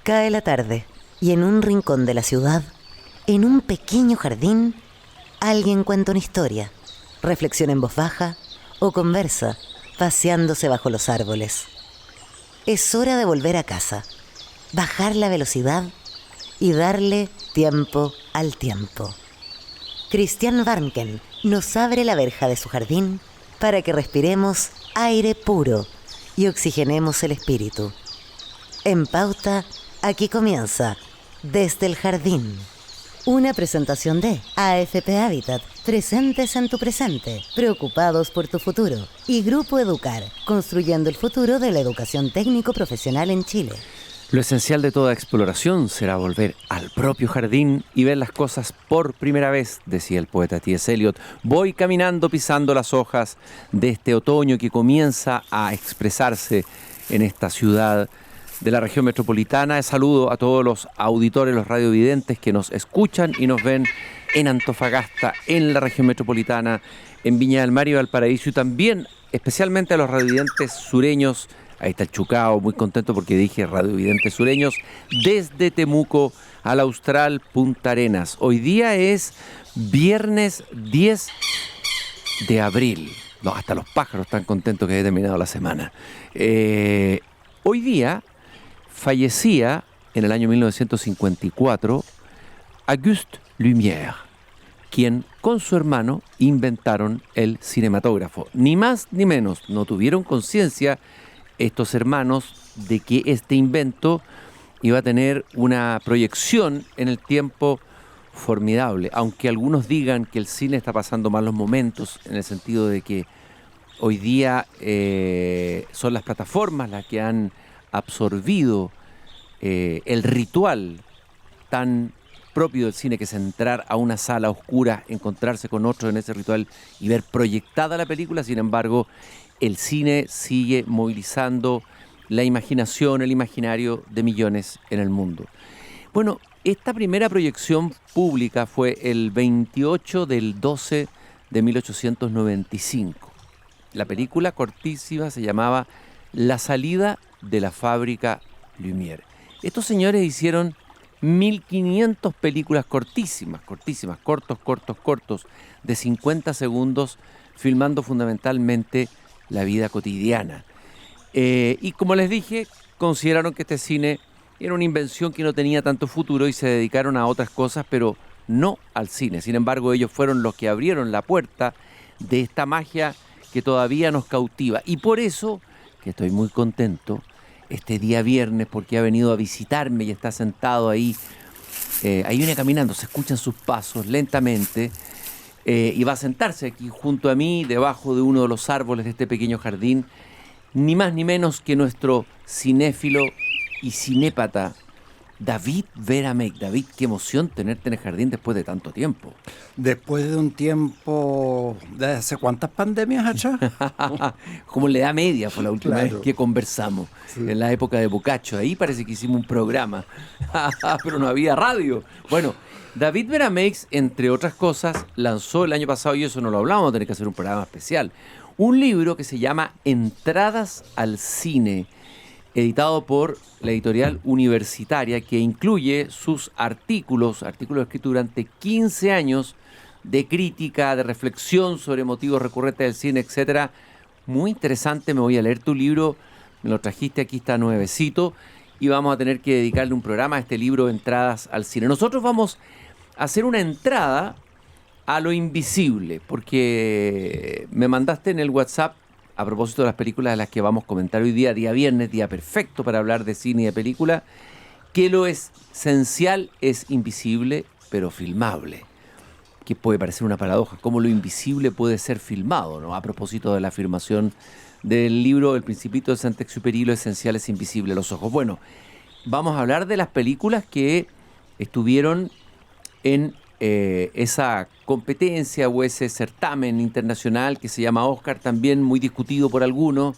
Cae la tarde y en un rincón de la ciudad, en un pequeño jardín, alguien cuenta una historia, reflexiona en voz baja o conversa, paseándose bajo los árboles. Es hora de volver a casa, bajar la velocidad y darle tiempo al tiempo. Christian Warnken nos abre la verja de su jardín para que respiremos aire puro y oxigenemos el espíritu. En Pauta, aquí comienza Desde el Jardín. Una presentación de AFP Habitat, presentes en tu presente, preocupados por tu futuro. Y Grupo Educar, construyendo el futuro de la educación técnico-profesional en Chile. Lo esencial de toda exploración será volver al propio jardín y ver las cosas por primera vez, decía el poeta T.S. Eliot. Voy caminando pisando las hojas de este otoño que comienza a expresarse en esta ciudad de la región metropolitana. Saludo a todos los auditores, los radiovidentes que nos escuchan y nos ven en Antofagasta, en la región metropolitana, en Viña del Mar y Valparaíso, y también especialmente a los radiovidentes sureños. Ahí está el Chucao, muy contento porque dije radiovidentes sureños, desde Temuco al austral Punta Arenas. Hoy día es viernes 10 de abril. No, hasta los pájaros están contentos que haya terminado la semana. Hoy día fallecía en el año 1954 Auguste Lumière, quien con su hermano inventaron el cinematógrafo. Ni más ni menos, no tuvieron conciencia estos hermanos de que este invento iba a tener una proyección en el tiempo formidable, aunque algunos digan que el cine está pasando malos momentos, en el sentido de que hoy día son las plataformas las que han absorbido el ritual tan propio del cine, que es entrar a una sala oscura, encontrarse con otros en ese ritual y ver proyectada la película. Sin embargo, el cine sigue movilizando la imaginación, el imaginario de millones en el mundo. Bueno, esta primera proyección pública fue el 28 del 12 de 1895. La película cortísima se llamaba La salida de la fábrica Lumière. Estos señores hicieron 1500 películas cortísimas, cortos, de 50 segundos, filmando fundamentalmente la vida cotidiana. Y como les dije, consideraron que este cine era una invención que no tenía tanto futuro y se dedicaron a otras cosas, pero no al cine. Sin embargo, ellos fueron los que abrieron la puerta de esta magia que todavía nos cautiva. Y por eso que estoy muy contento este día viernes, porque ha venido a visitarme y está sentado ahí. Ahí viene caminando, se escuchan sus pasos lentamente. Y va a sentarse aquí junto a mí, debajo de uno de los árboles de este pequeño jardín, ni más ni menos que nuestro cinéfilo y cinépata David Vera Meik. David, qué emoción tenerte en el jardín después de tanto tiempo. Después de un tiempo, ¿de hace cuántas pandemias atrás? Como en la Edad Media fue la última vez que conversamos, sí, en la época de Boccaccio. Ahí parece que hicimos un programa, pero no había radio. Bueno, David Vera Meik, entre otras cosas, lanzó el año pasado, y eso no lo hablamos, vamos a tener que hacer un programa especial, un libro que se llama Entradas al Cine, editado por la editorial Universitaria, que incluye sus artículos escritos durante 15 años de crítica, de reflexión sobre motivos recurrentes del cine, etc. Muy interesante. Me voy a leer tu libro, me lo trajiste, aquí está nuevecito, y vamos a tener que dedicarle un programa a este libro, Entradas al Cine. Nosotros vamos a hacer una entrada a lo invisible, porque me mandaste en el WhatsApp, a propósito de las películas de las que vamos a comentar hoy día, día viernes, día perfecto para hablar de cine y de película, que lo esencial es invisible, pero filmable. Que puede parecer una paradoja, cómo lo invisible puede ser filmado, ¿no? A propósito de la afirmación del libro El Principito de Saint-Exupéry, lo esencial es invisible a los ojos. Bueno, vamos a hablar de las películas que estuvieron en esa competencia o ese certamen internacional que se llama Oscar, también muy discutido por algunos,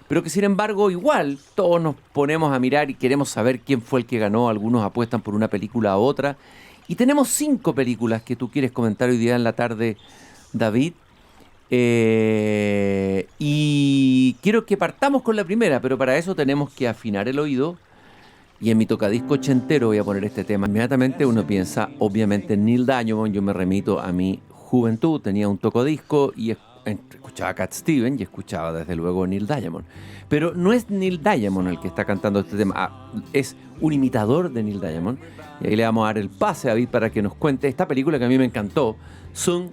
pero que sin embargo igual todos nos ponemos a mirar y queremos saber quién fue el que ganó. Algunos apuestan por una película a otra, y tenemos 5 películas que tú quieres comentar hoy día en la tarde, David, Y quiero que partamos con la primera, pero para eso tenemos que afinar el oído. Y en mi tocadisco ochentero voy a poner este tema. Inmediatamente uno piensa, obviamente, en Neil Diamond. Yo me remito a mi juventud. Tenía un tocadisco y escuchaba a Cat Stevens y escuchaba desde luego Neil Diamond. Pero no es Neil Diamond el que está cantando este tema. Es un imitador de Neil Diamond. Y ahí le vamos a dar el pase a David para que nos cuente esta película que a mí me encantó. Song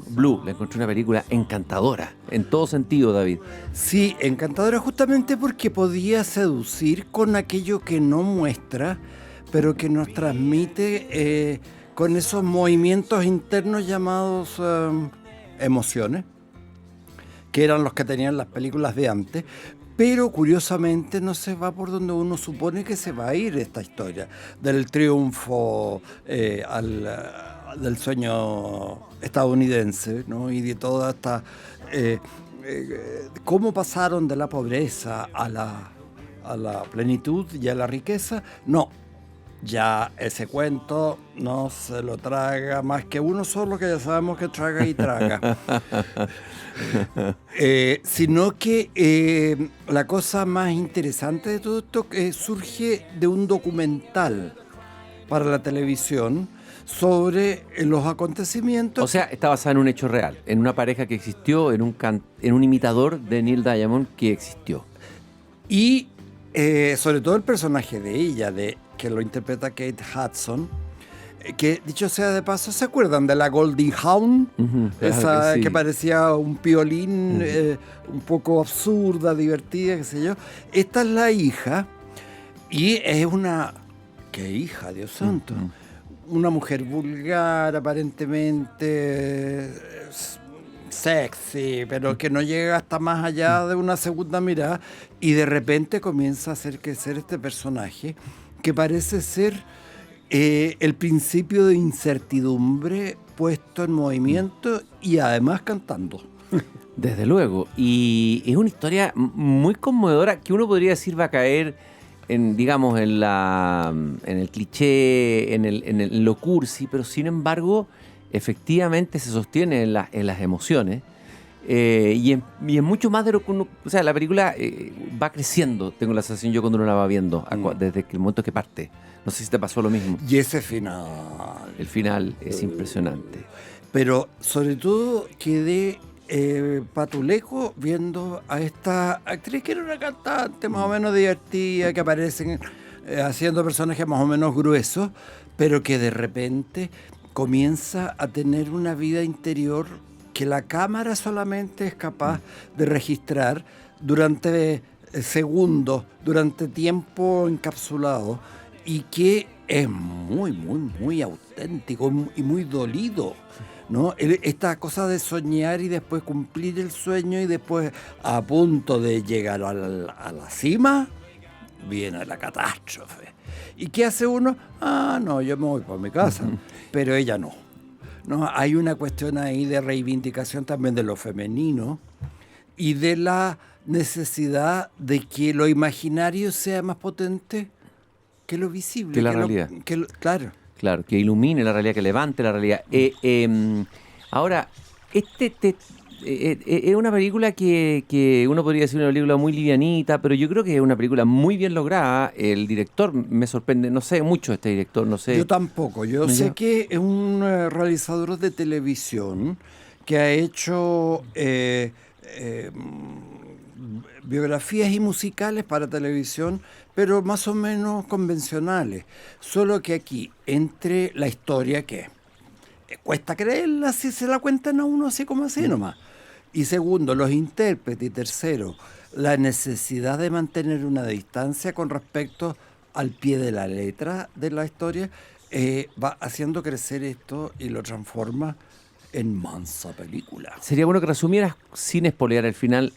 Blue. Le encontré una película encantadora. En todo sentido, David. Sí, encantadora justamente porque podía seducir con aquello que no muestra, pero que nos transmite con esos movimientos internos llamados emociones, que eran los que tenían las películas de antes. Pero curiosamente no se va por donde uno supone que se va a ir esta historia, del triunfo del sueño estadounidense, ¿no? Y de toda esta... cómo pasaron de la pobreza a la plenitud y a la riqueza. No, ya ese cuento no se lo traga más que uno solo, que ya sabemos que traga y traga. Sino que la cosa más interesante de todo esto surge de un documental para la televisión sobre los acontecimientos. O sea, está basada en un hecho real, en una pareja que existió, en un imitador de Neil Diamond que existió. Y sobre todo el personaje de ella, que lo interpreta Kate Hudson, que dicho sea de paso, ¿se acuerdan de la Goldie Hawn? Esa que parecía un piolín, un poco absurda, divertida, qué sé yo. Esta es la hija, y es una... ¿Qué hija, Dios santo? Una mujer vulgar, aparentemente sexy, pero que no llega hasta más allá de una segunda mirada, y de repente comienza a hacer crecer este personaje que parece ser el principio de incertidumbre puesto en movimiento y además cantando. Desde luego, y es una historia muy conmovedora que uno podría decir va a caer en, digamos, en el cliché, en lo cursi, pero sin embargo, efectivamente se sostiene en las emociones. Y es mucho más de lo que uno... O sea, la película va creciendo, tengo la sensación yo cuando uno la va viendo, desde el momento que parte. No sé si te pasó lo mismo. Y ese final... El final es impresionante. Pero sobre todo quedé patuleco viendo a esta actriz que era una cantante más o menos divertida, que aparece haciendo personajes más o menos gruesos, pero que de repente comienza a tener una vida interior que la cámara solamente es capaz de registrar durante segundos, durante tiempo encapsulado, y que es muy, muy, muy auténtico y muy dolido, ¿no? Esta cosa de soñar y después cumplir el sueño y después, a punto de llegar a la cima, viene la catástrofe. ¿Y qué hace uno? No, yo me voy para mi casa. Pero ella no. No, hay una cuestión ahí de reivindicación también de lo femenino y de la necesidad de que lo imaginario sea más potente que lo visible. Que la realidad. Claro. Claro, que ilumine la realidad, que levante la realidad. Ahora, es una película que uno podría decir una película muy livianita, pero yo creo que es una película muy bien lograda. El director me sorprende, no sé mucho este director, no sé. Yo tampoco, yo sé que es un realizador de televisión que ha hecho biografías y musicales para televisión, pero más o menos convencionales. Solo que aquí, entre la historia que cuesta creerla si se la cuentan a uno así como así nomás. Y segundo, los intérpretes. Y tercero, la necesidad de mantener una distancia con respecto al pie de la letra de la historia, va haciendo crecer esto y lo transforma en mansa película. Sería bueno que resumieras, sin spoilear el final,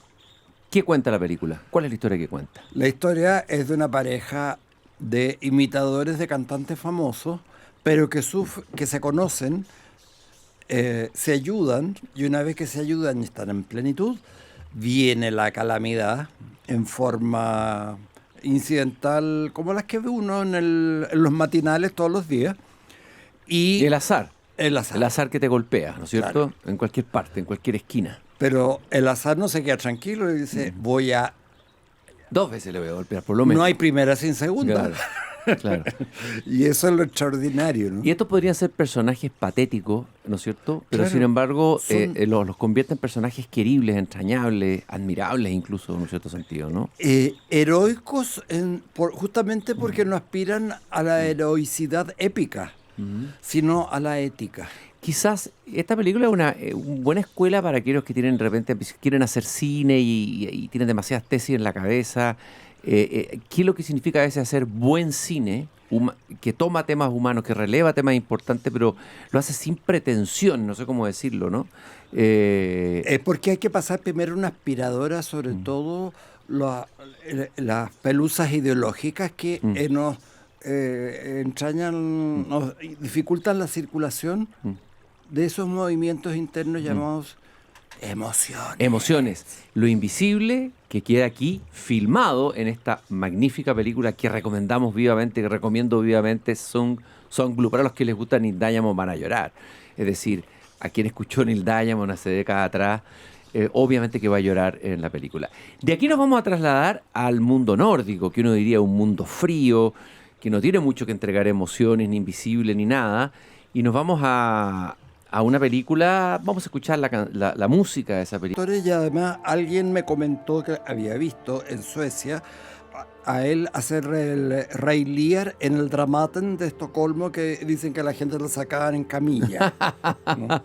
¿qué cuenta la película? ¿Cuál es la historia que cuenta? La historia es de una pareja de imitadores de cantantes famosos, pero que se conocen, se ayudan, y una vez que se ayudan y están en plenitud, viene la calamidad en forma incidental, como las que ve uno en los matinales todos los días. Y el azar. El azar. El azar que te golpea, ¿no es cierto? Claro. En cualquier parte, en cualquier esquina. Pero el azar no se queda tranquilo y dice, voy a... 2 veces le voy a golpear, por lo menos. No hay primera sin segunda. Claro, claro. Y eso es lo extraordinario, ¿no? Y estos podrían ser personajes patéticos, ¿no es cierto? Pero Claro, sin embargo, son- los convierte en personajes queribles, entrañables, admirables incluso, en un cierto sentido, ¿no? Heroicos justamente porque no aspiran a la heroicidad épica, sino a la ética. Quizás esta película es una buena escuela para aquellos que tienen de repente quieren hacer cine y tienen demasiadas tesis en la cabeza. ¿Qué es lo que significa a veces hacer buen cine que toma temas humanos, que releva temas importantes, pero lo hace sin pretensión, no sé cómo decirlo, ¿no? Es porque hay que pasar primero una aspiradora sobre todo las pelusas ideológicas que nos entrañan, nos dificultan la circulación de esos movimientos internos llamados emociones. Emociones. Lo invisible que queda aquí filmado en esta magnífica película que recomendamos vivamente, que recomiendo vivamente, Song Blue. Para los que les gusta Neil Diamond van a llorar. Es decir, a quien escuchó Neil Diamond hace décadas atrás, obviamente que va a llorar en la película. De aquí nos vamos a trasladar al mundo nórdico, que uno diría un mundo frío, que no tiene mucho que entregar emociones, ni invisible, ni nada. Y nos vamos a una película, vamos a escuchar la música de esa película. Y además alguien me comentó que había visto en Suecia a él hacer el Rey Lear en el Dramaten de Estocolmo, que dicen que a la gente lo sacaban en camilla. ¿No?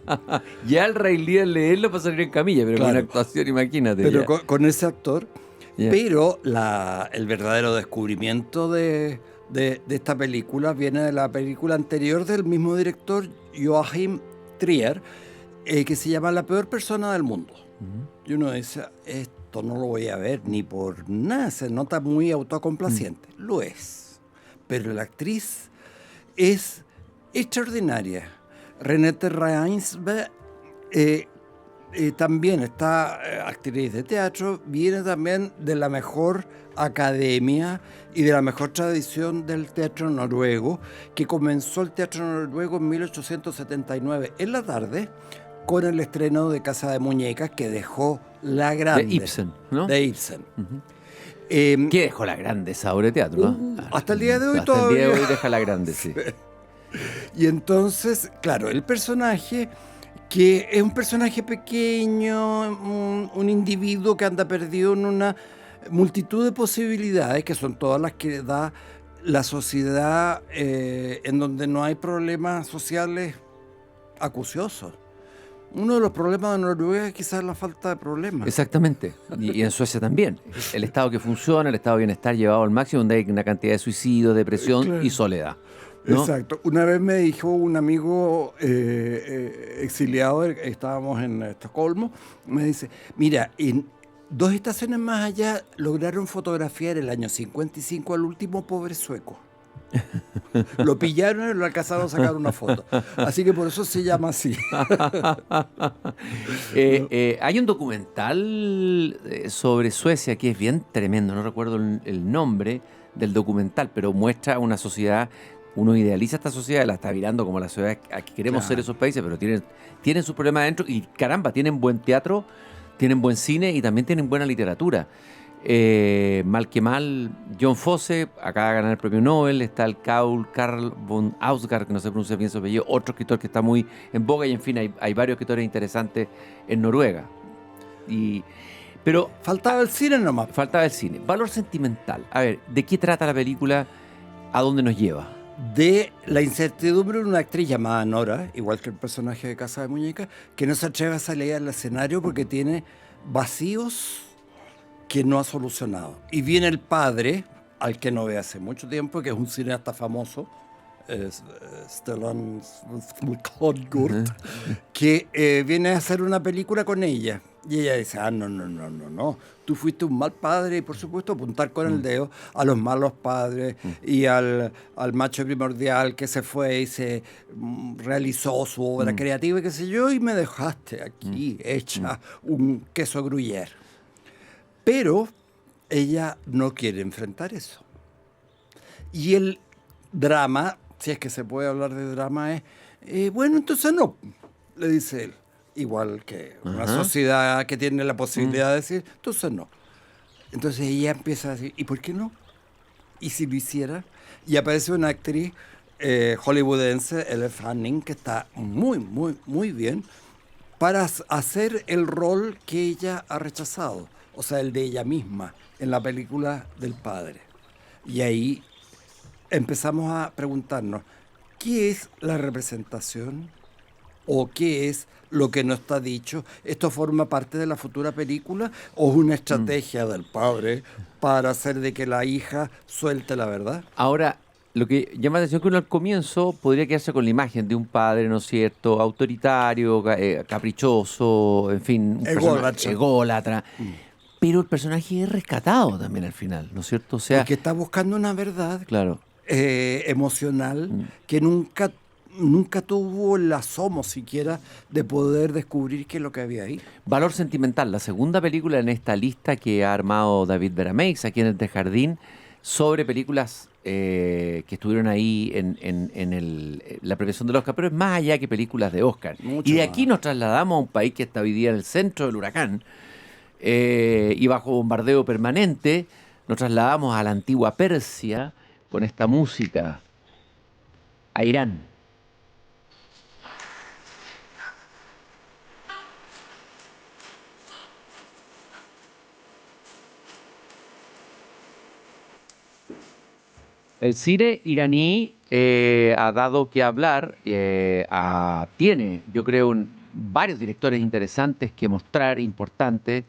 Ya el Rey Lear leerlo para salir en camilla, pero Claro. con una actuación, imagínate. Pero ya. con ese actor. Ya. Pero el verdadero descubrimiento de esta película viene de la película anterior del mismo director, Joachim Trier, que se llama La peor persona del mundo. Y uno dice, esto no lo voy a ver ni por nada, se nota muy autocomplaciente. Lo es. Pero la actriz es extraordinaria. Renate Reinsve también está actriz de teatro, viene también de la mejor academia y de la mejor tradición del teatro noruego, que comenzó el teatro noruego en 1879 en la tarde con el estreno de Casa de Muñecas, que dejó la grande. De Ibsen, ¿no? De Ibsen. ¿Qué dejó la grande esa obra de teatro? ¿No? Hasta el día de hoy Hasta el día de todavía. hoy deja la grande, sí. Y entonces, claro, el personaje, que es un personaje pequeño, un individuo que anda perdido en una multitud de posibilidades, que son todas las que da la sociedad en donde no hay problemas sociales acuciosos. Uno de los problemas de Noruega es quizás la falta de problemas. Exactamente. Y en Suecia también. El Estado que funciona, el Estado de bienestar llevado al máximo, donde hay una cantidad de suicidios, depresión Claro. y soledad, ¿no? Exacto. Una vez me dijo un amigo exiliado, estábamos en Estocolmo, me dice, mira, en 2 estaciones más allá lograron fotografiar el año 55 al último pobre sueco. Lo pillaron y lo alcanzaron a sacar una foto. Así que por eso se llama así. Hay un documental sobre Suecia que es bien tremendo, no recuerdo el nombre del documental, pero muestra una sociedad, uno idealiza esta sociedad, la está mirando como la sociedad a que queremos Claro. ser esos países, pero tienen sus problemas adentro y caramba, tienen buen teatro, tienen buen cine y también tienen buena literatura. Mal que mal, John Fosse acaba de ganar el premio Nobel, está el Carl von Ausgard, que no se pronuncia bien su apellido, otro escritor que está muy en boga, y en fin, hay varios escritores interesantes en Noruega. Pero Faltaba el cine nomás. faltaba el cine. Valor sentimental. A ver, ¿de qué trata la película? ¿A dónde nos lleva? De la incertidumbre de una actriz llamada Nora, igual que el personaje de Casa de Muñecas, que no se atreve a salir al escenario porque tiene vacíos que no ha solucionado. Y viene el padre, al que no ve hace mucho tiempo, que es un cineasta famoso, Stellan Skarsgård, que viene a hacer una película con ella. Y ella dice, no, tú fuiste un mal padre, y por supuesto apuntar con el dedo a los malos padres y al macho primordial que se fue y se realizó su obra creativa y qué sé yo, y me dejaste aquí hecha un queso gruyère. Pero ella no quiere enfrentar eso. Y el drama, si es que se puede hablar de drama, es, bueno, entonces no, le dice él. igual que una Ajá. sociedad que tiene la posibilidad de decir, entonces no. Entonces ella empieza a decir, ¿y por qué no? ¿Y si lo hiciera? Y aparece una actriz hollywoodense, Elle Fanning, que está muy, muy, muy bien para hacer el rol que ella ha rechazado, o sea, el de ella misma en la película del padre. Y ahí empezamos a preguntarnos, ¿qué es la representación o qué es lo que no está dicho? ¿Esto forma parte de la futura película o es una estrategia del padre para hacer de que la hija suelte la verdad? Ahora, lo que llama la atención es que uno al comienzo podría quedarse con la imagen de un padre, ¿no es cierto?, autoritario, caprichoso, en fin, un personaje Ególatra. ególatra. Pero el personaje es rescatado también al final, ¿no es cierto? O sea, Porque está buscando una verdad claro. emocional que nunca tuvo el asomo siquiera de poder descubrir qué es lo que había ahí. Valor sentimental, la segunda película en esta lista que ha armado David Berameix aquí en el de Jardín sobre películas que estuvieron ahí en la premiación del Oscar, pero es más allá que películas de Oscar. Mucho Y de más. aquí nos trasladamos a un país que está hoy día en el centro del huracán y bajo bombardeo permanente. Nos trasladamos a la antigua Persia con esta música, a Irán. El cine iraní ha dado que hablar, tiene, yo creo, varios directores interesantes que mostrar, importantes,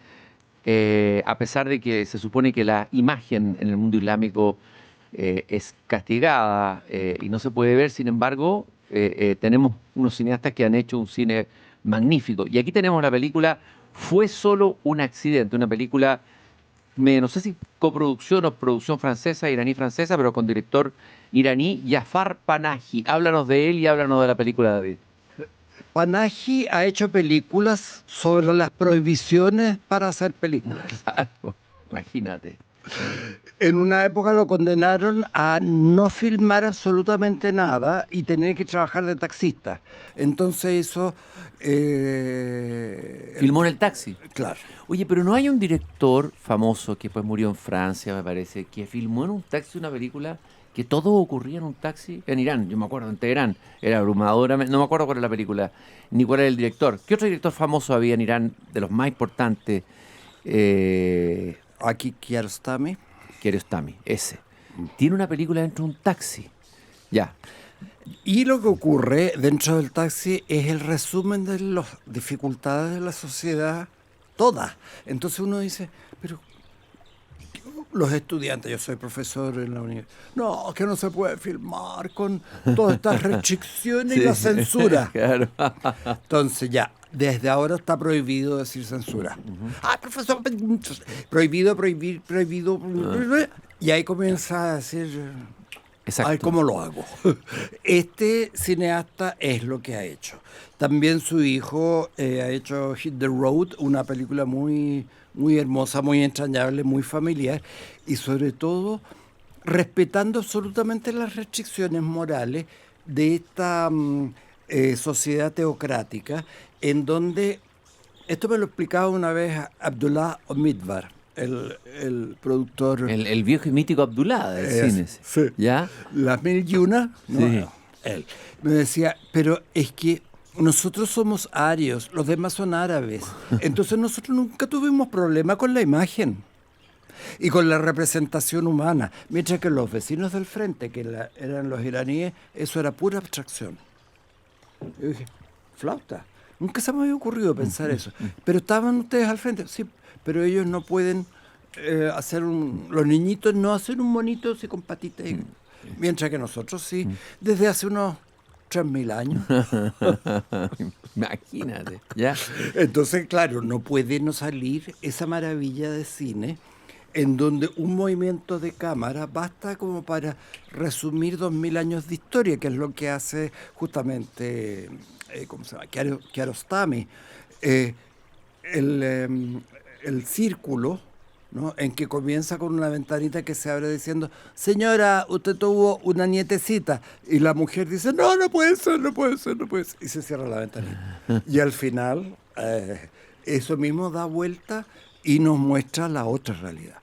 a pesar de que se supone que la imagen en el mundo islámico es castigada y no se puede ver. Sin embargo, tenemos unos cineastas que han hecho un cine magnífico. Y aquí tenemos la película Fue solo un accidente, una película no sé si coproducción o producción francesa, iraní-francesa, pero con director iraní, Jafar Panahi. Háblanos de él y háblanos de la película, David. Panahi ha hecho películas sobre las prohibiciones para hacer películas. Claro, imagínate. En una época lo condenaron a no filmar absolutamente nada y tener que trabajar de taxista. Entonces hizo... Filmó en el taxi. Claro. Oye, pero no hay un director famoso que pues murió en Francia, me parece, que filmó en un taxi una película que todo ocurría en un taxi en Irán. Yo me acuerdo, en Teherán. Era abrumadoramente... No me acuerdo cuál era la película, ni cuál era el director. ¿Qué otro director famoso había en Irán, de los más importantes? Aquí Kiarostami. Kiarostami, ese. Tiene una película dentro de un taxi. Ya. Y lo que ocurre dentro del taxi es el resumen de las dificultades de la sociedad toda. Entonces uno dice, pero los estudiantes, yo soy profesor en la universidad, no, que no se puede filmar con todas estas restricciones y la censura. Claro. Entonces ya, desde ahora está prohibido decir censura. Ah, profesor, prohibido, prohibido. Y ahí comienza a decir... Exacto. Ay, ¿cómo lo hago? Este cineasta es lo que ha hecho. También su hijo ha hecho Hit the Road, una película muy, muy hermosa, muy entrañable, muy familiar y sobre todo respetando absolutamente las restricciones morales de esta sociedad teocrática en donde, esto me lo explicaba una vez Abdullah Omidvar, el productor... El viejo y mítico Abdullah del cine. Sí. ¿Ya? Las mil y una, no, Sí. no, él. Me decía, pero es que nosotros somos arios, los demás son árabes. Entonces nosotros nunca tuvimos problema con la imagen y con la representación humana. Mientras que los vecinos del frente, que eran los iraníes, eso era pura abstracción. Yo dije, flauta. Nunca se me había ocurrido pensar eso. Pero estaban ustedes al frente. Sí, pero ellos no pueden hacer los niñitos no hacen un monito así con patitas. Mientras que nosotros sí, desde hace unos 3.000 años. Imagínate, ¿ya? Entonces, claro, no puede no salir esa maravilla de cine en donde un movimiento de cámara basta como para resumir 2.000 años de historia, que es lo que hace justamente, ¿cómo se llama? Kiarostami. El círculo ¿no? En que comienza con una ventanita que se abre diciendo, señora, usted tuvo una nietecita. Y la mujer dice, no, no puede ser, no puede ser, no puede ser. Y se cierra la ventanita. Y al final, eso mismo da vuelta y nos muestra la otra realidad.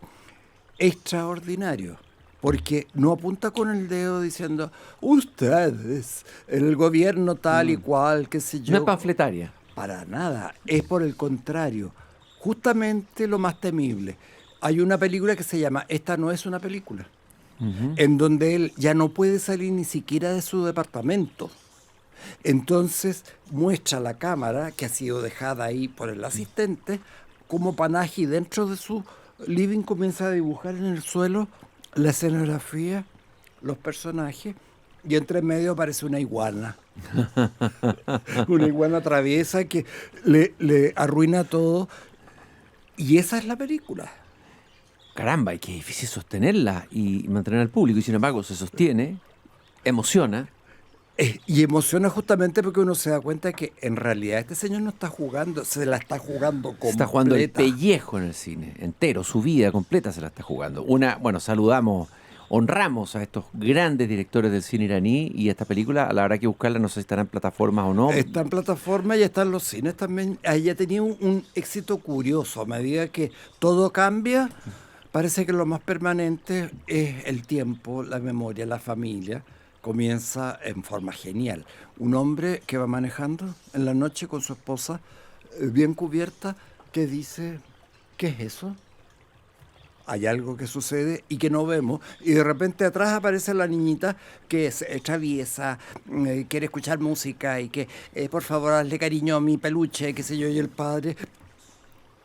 Extraordinario. Porque no apunta con el dedo diciendo, ustedes, el gobierno tal y cual, qué sé yo. No es panfletaria. Para nada, es por el contrario, justamente lo más temible. Hay una película que se llama Esta no es una película, en donde él ya no puede salir ni siquiera de su departamento. Entonces muestra la cámara, que ha sido dejada ahí por el asistente, como panaje, y dentro de su living comienza a dibujar en el suelo la escenografía, los personajes, y entre medio aparece una iguana. Una iguana traviesa que le arruina todo. Y esa es la película. Caramba, y qué difícil sostenerla y mantener al público. Y sin embargo, se sostiene, emociona. Y emociona justamente porque uno se da cuenta que en realidad este señor no está jugando, se la está jugando completa. Se está jugando el pellejo en el cine, entero, su vida completa se la está jugando. Saludamos, honramos a estos grandes directores del cine iraní, y esta película, la verdad que buscarla, no sé si estará en plataformas o no. Está en plataformas y está en los cines también. Ella tenía un éxito curioso. A medida que todo cambia, parece que lo más permanente es el tiempo, la memoria, la familia. Comienza en forma genial. Un hombre que va manejando en la noche con su esposa, bien cubierta, que dice, ¿qué es eso? Hay algo que sucede y que no vemos, y de repente atrás aparece la niñita que es traviesa, quiere escuchar música y que, por favor, hazle cariño a mi peluche, qué sé yo, y el padre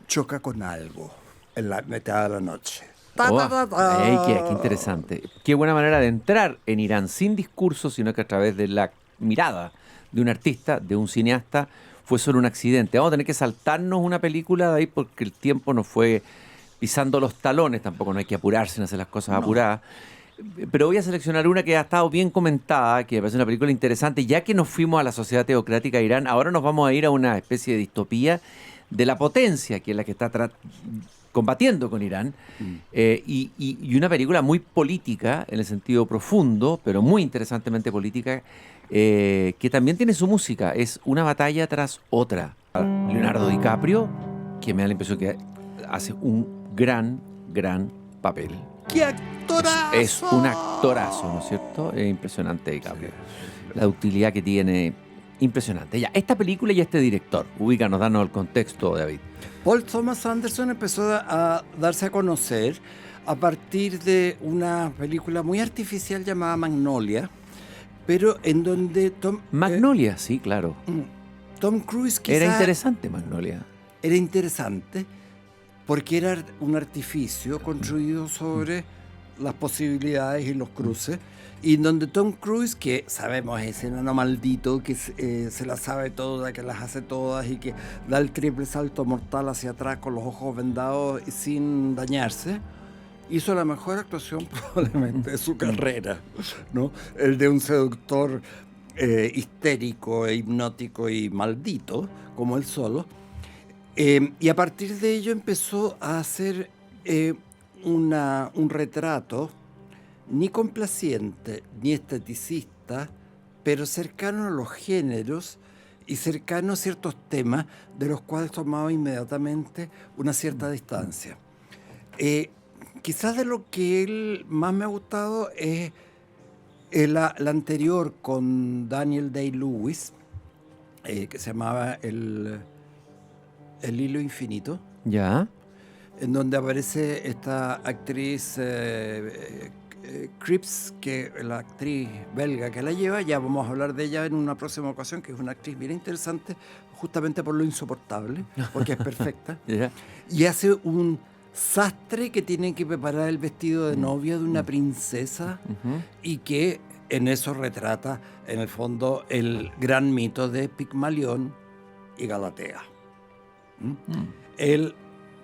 choca con algo en la mitad de la noche. Qué interesante. Qué buena manera de entrar en Irán sin discurso, sino que a través de la mirada de un artista, de un cineasta. Fue solo un accidente. Vamos a tener que saltarnos una película de ahí porque el tiempo nos fue pisando los talones. Tampoco no hay que apurarse en hacer las cosas apuradas. Pero voy a seleccionar una que ha estado bien comentada, que me parece una película interesante. Ya que nos fuimos a la sociedad teocrática de Irán, ahora nos vamos a ir a una especie de distopía de la potencia, que es la que está combatiendo con Irán, y una película muy política en el sentido profundo, pero muy interesantemente política, que también tiene su música. Es una batalla tras otra. Leonardo DiCaprio, que me da la impresión que hace un gran papel. ¡Qué actorazo! Es un actorazo, ¿no es cierto? Es impresionante DiCaprio. La utilidad que tiene, impresionante. Ya, esta película y este director, ubícanos, danos el contexto, David. Paul Thomas Anderson empezó a darse a conocer a partir de una película muy artificial llamada Magnolia, pero en donde Magnolia, sí, claro. Tom Cruise quizá Era interesante Magnolia. Era interesante porque era un artificio construido sobre las posibilidades y los cruces, y en donde Tom Cruise, que sabemos es enano maldito, que se las sabe todas, que las hace todas y que da el triple salto mortal hacia atrás con los ojos vendados y sin dañarse, hizo la mejor actuación probablemente de su carrera, ¿no? El de un seductor histérico e hipnótico y maldito, como él solo. Y a partir de ello empezó a hacer un retrato ni complaciente ni esteticista, pero cercano a los géneros y cercano a ciertos temas de los cuales tomaba inmediatamente una cierta distancia. Quizás de lo que él más me ha gustado es la anterior con Daniel Day-Lewis, que se llamaba El hilo infinito. Ya. En donde aparece esta actriz Cripps, que la actriz belga que la lleva. Ya vamos a hablar de ella en una próxima ocasión, que es una actriz bien interesante, justamente por lo insoportable, porque es perfecta. Yeah. Y hace un sastre que tiene que preparar el vestido de novia de una princesa, y que en eso retrata, en el fondo, el gran mito de Pigmalión y Galatea. Él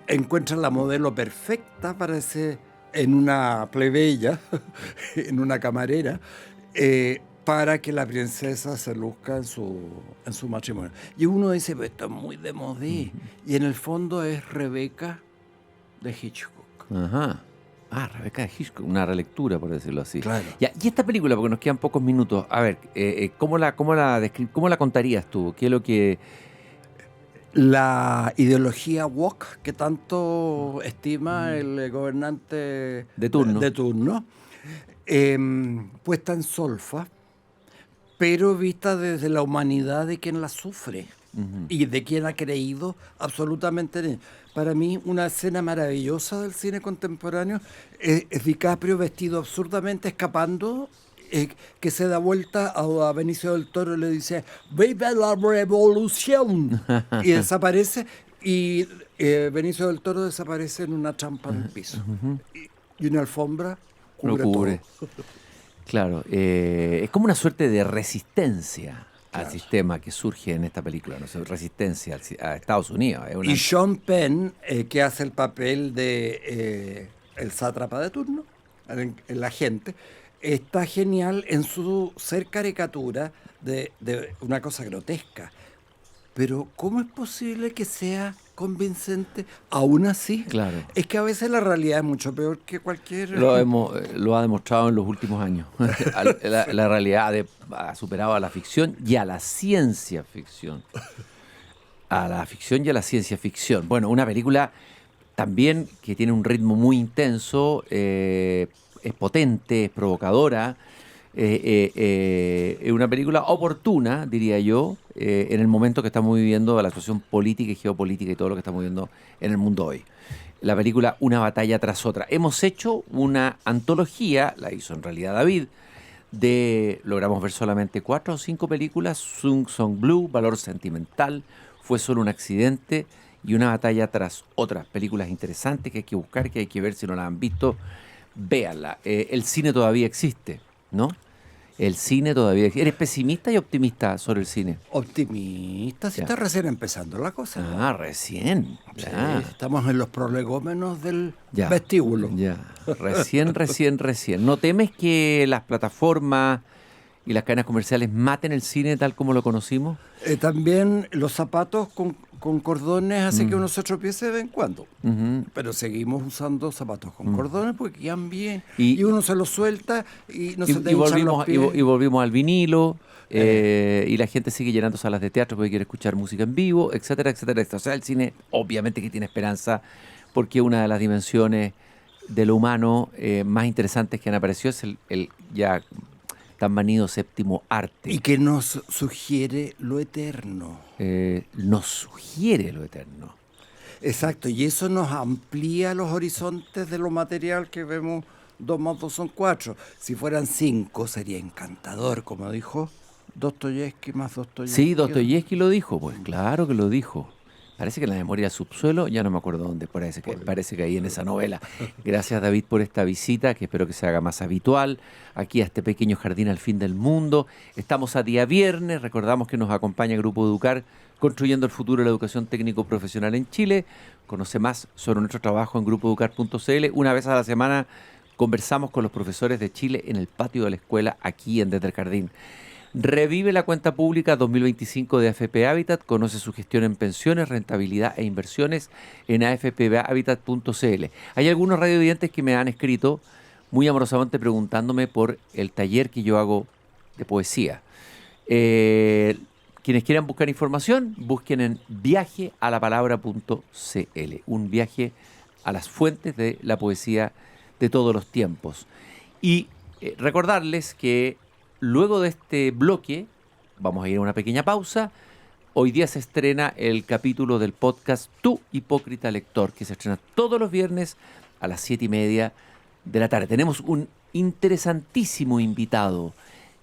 encuentra la modelo perfecta para en una plebeya, en una camarera, para que la princesa se luzca en su matrimonio. Y uno dice, pues esto es muy de modé. Y en el fondo es Rebeca de Hitchcock. Ajá. Rebeca de Hitchcock, una relectura, por decirlo así. Claro. Ya, y esta película, porque nos quedan pocos minutos, a ver, ¿cómo la contarías tú? ¿Qué es lo que...? La ideología woke que tanto estima el gobernante De turno. Puesta en solfa, pero vista desde la humanidad de quien la sufre y de quien ha creído absolutamente en ella. Para mí, una escena maravillosa del cine contemporáneo es DiCaprio vestido absurdamente, escapando, que se da vuelta a Benicio del Toro y le dice ¡Viva la revolución! Y desaparece, y Benicio del Toro desaparece en una trampa en el piso. Y una alfombra cubre todo. Claro, es como una suerte de resistencia al sistema que surge en esta película, ¿no? Resistencia a Estados Unidos. Y Sean Penn, que hace el papel de el sátrapa de turno, el agente, está genial en su ser caricatura de una cosa grotesca. Pero ¿cómo es posible que sea convincente aún así? Claro. Es que a veces la realidad es mucho peor que cualquier... Lo ha demostrado en los últimos años. La realidad ha superado a la ficción y a la ciencia ficción. A la ficción y a la ciencia ficción. Bueno, una película también que tiene un ritmo muy intenso, es potente, es provocadora. Es una película oportuna, diría yo, en el momento que estamos viviendo, la situación política y geopolítica y todo lo que estamos viviendo en el mundo hoy. La película Una batalla tras otra. Hemos hecho una antología, la hizo en realidad David, logramos ver solamente 4 o 5 películas: Sung Song Blue, Valor Sentimental, Fue solo un accidente y Una batalla tras otra. Películas interesantes que hay que buscar, que hay que ver. Si no la han visto, véanla. El cine todavía existe, ¿no? El cine todavía existe. ¿Eres pesimista y optimista sobre el cine? Optimista, si está recién empezando la cosa. Recién. Ya. Sí, estamos en los prolegómenos del vestíbulo. Ya, recién. ¿No temes que las plataformas y las cadenas comerciales maten el cine tal como lo conocimos? También los zapatos con cordones hacen que uno se tropiece de vez en cuando. Pero seguimos usando zapatos con cordones porque quedan bien. Y uno se los suelta y no se te hinchan los pies. Y volvimos al vinilo. Y la gente sigue llenando salas de teatro porque quiere escuchar música en vivo, etcétera, etcétera. O sea, el cine obviamente que tiene esperanza, porque una de las dimensiones de lo humano más interesantes que han aparecido es el ya tan manido séptimo arte. Y que nos sugiere lo eterno. Nos sugiere lo eterno. Exacto, y eso nos amplía los horizontes de lo material que vemos. 2 más 2 son 4. Si fueran 5 sería encantador, como dijo Dostoyevsky más Dostoyevsky. Sí, Dostoyevsky lo dijo, pues claro que lo dijo. Parece que en la memoria del subsuelo, ya no me acuerdo dónde, parece que ahí en esa novela. Gracias, David, por esta visita, que espero que se haga más habitual, aquí a este pequeño jardín al fin del mundo. Estamos a día viernes, recordamos que nos acompaña Grupo Educar, construyendo el futuro de la educación técnico-profesional en Chile. Conoce más sobre nuestro trabajo en grupoeducar.cl. Una vez a la semana conversamos con los profesores de Chile en el patio de la escuela, aquí en Desde el Jardín. Revive la cuenta pública 2025 de AFP Habitat, conoce su gestión en pensiones, rentabilidad e inversiones en afphabitat.cl. Hay algunos radiovidentes que me han escrito muy amorosamente preguntándome por el taller que yo hago de poesía. Quienes quieran buscar información, busquen en viajealapalabra.cl, un viaje a las fuentes de la poesía de todos los tiempos. Y recordarles que luego de este bloque, vamos a ir a una pequeña pausa. Hoy día se estrena el capítulo del podcast Tu Hipócrita Lector, que se estrena todos los viernes a las 7:30 de la tarde. Tenemos un interesantísimo invitado,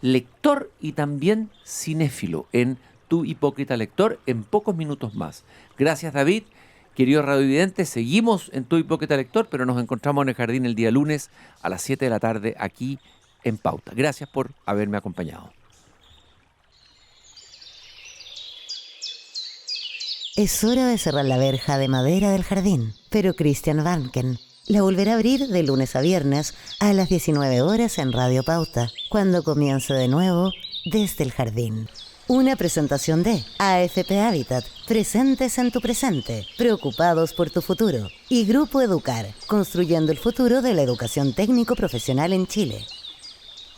lector y también cinéfilo, en Tu Hipócrita Lector, en pocos minutos más. Gracias, David. Queridos radiovidentes, seguimos en Tu Hipócrita Lector, pero nos encontramos en el jardín el día lunes a las 7 de la tarde aquí en Pauta. Gracias por haberme acompañado. Es hora de cerrar la verja de madera del jardín, pero Christian Vanken la volverá a abrir de lunes a viernes a las 19 horas en Radio Pauta, cuando comience de nuevo Desde el Jardín. Una presentación de AFP Habitat, presentes en tu presente, preocupados por tu futuro. Y Grupo Educar, construyendo el futuro de la educación técnico-profesional en Chile.